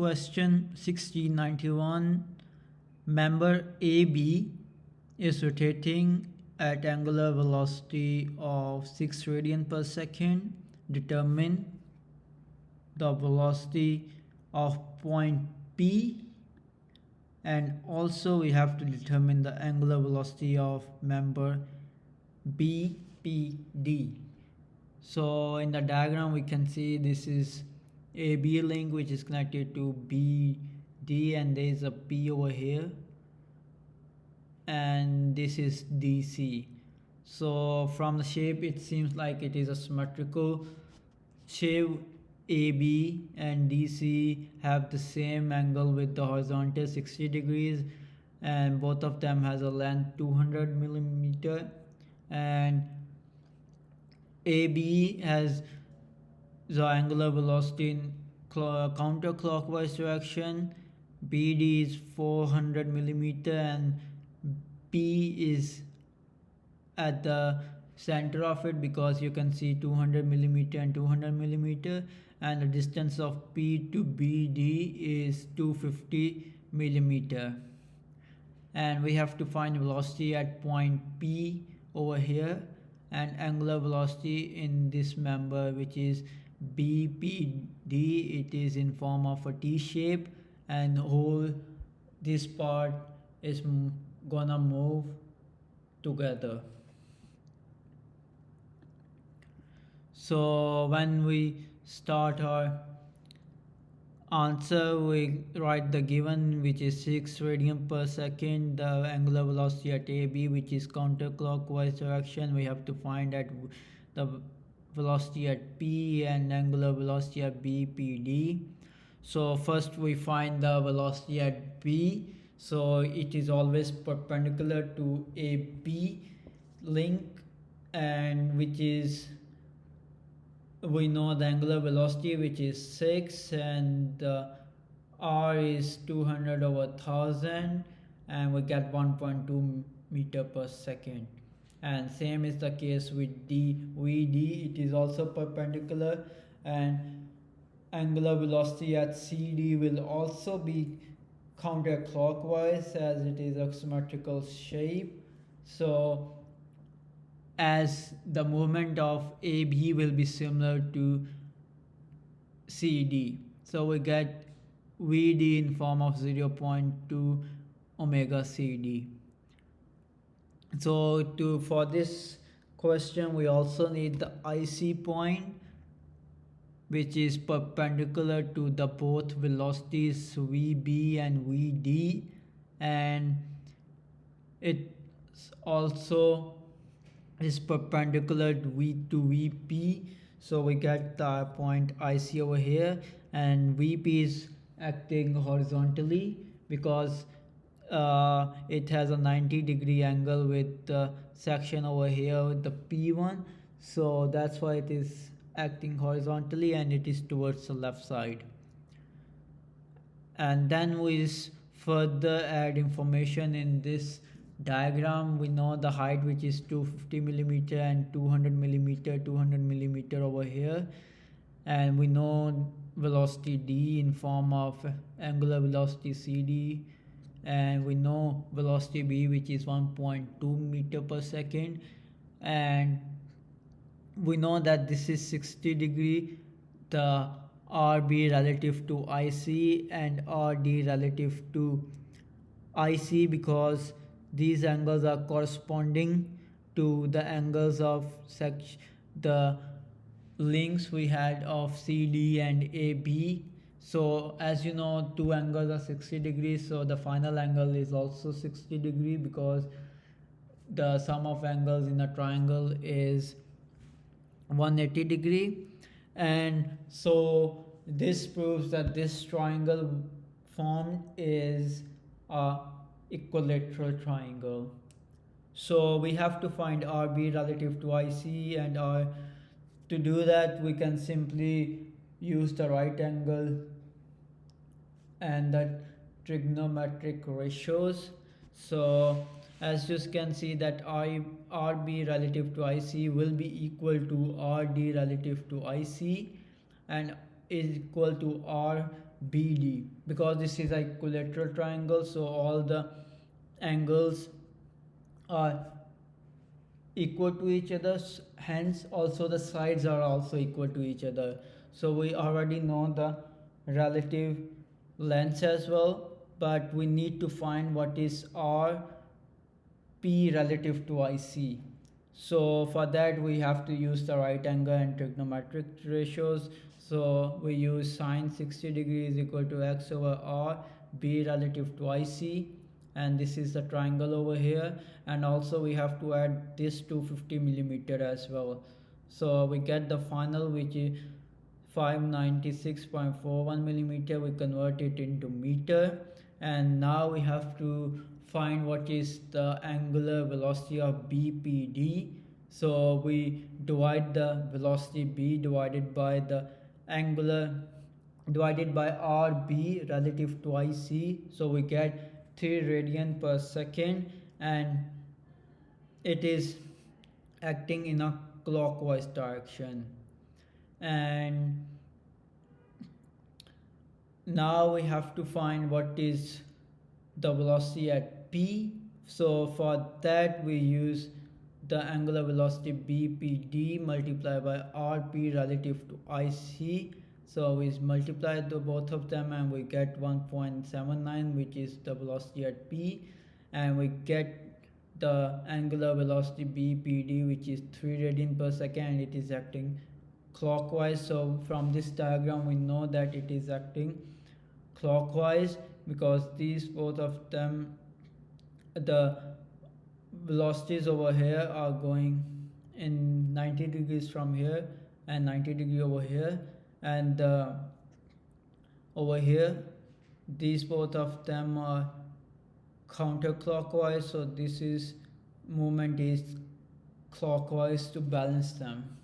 Question 1691. Member AB is rotating at angular velocity of 6 radian per second. Determine the velocity of point P, and also we have to determine the angular velocity of member BPD. So in the diagram we can see this is AB link which is connected to BD, and there is a P over here, and this is DC. So from the shape it seems like it is a symmetrical shape. AB and DC have the same angle with the horizontal 60 degrees, and both of them has a length 200 millimeter, and AB has the angular velocity in counterclockwise direction, BD is 400 millimeter, and P is at the center of it because you can see 200 millimeter and 200 millimeter, and the distance of P to BD is 250 millimeter. And we have to find velocity at point P over here, and angular velocity in this member which is BPD. It is in form of a T shape, and whole this part is gonna move together. So when we start our answer, we write the given which is 6 radian per second, the angular velocity at AB which is counterclockwise direction. We have to find at the velocity at P and angular velocity at BPD. So first we find the velocity at P. So it is always perpendicular to AB link, and which is, we know the angular velocity which is 6, and R is 200 over 1000, and we get 1.2 meter per second. And same is the case with VD. It is also perpendicular, and angular velocity at CD will also be counterclockwise as it is a symmetrical shape. So as the movement of AB will be similar to CD, so we get VD in form of 0.2 omega CD. So for this question we also need the IC point which is perpendicular to the both velocities VB and VD, and it also is perpendicular to VP. So we get the point IC over here, and VP is acting horizontally because it has a 90-degree angle with the section over here with the P1. So that's why it is acting horizontally, and it is towards the left side. And then we further add information in this diagram. We know the height which is 250 millimeter and 200 millimeter over here, and we know velocity D in form of angular velocity CD, and we know velocity B which is 1.2 meter per second, and we know that this is 60 degree, the RB relative to IC and RD relative to IC, because these angles are corresponding to the angles of the links we had of CD and AB. So as you know, two angles are 60 degrees, so the final angle is also 60 degree because the sum of angles in a triangle is 180 degree. And so this proves that this triangle formed is a equilateral triangle. So we have to find RB relative to IC, and to do that we can simply use the right angle and the trigonometric ratios. So as you can see that RB relative to IC will be equal to RD relative to IC, and is equal to R BD, because this is a equilateral triangle, so all the angles are equal to each other, hence also the sides are also equal to each other. So we already know the relative lengths as well, but we need to find what is R P relative to IC. So for that we have to use the right angle and trigonometric ratios. So we use sine 60 degrees equal to x over r, b relative to IC, and this is the triangle over here. And also we have to add this 250 millimeter as well. So we get the final, which is 596.41 millimeter. We convert it into meter, and now we have to find what is the angular velocity of BPD. So we divide the velocity B divided by the angular divided by RB relative to IC. So we get 3 radian per second, and it is acting in a clockwise direction. And now we have to find what is the velocity at P. So for that we use the angular velocity BPD multiplied by RP relative to IC. So we multiply the both of them and we get 1.79, which is the velocity at P, and we get the angular velocity BPD, which is 3 radian per second. It is acting clockwise. So from this diagram we know that it is acting clockwise, because these both of them, the velocities over here are going in 90 degrees from here and 90 degree over here, and over here these both of them are counterclockwise, so this is movement is clockwise to balance them.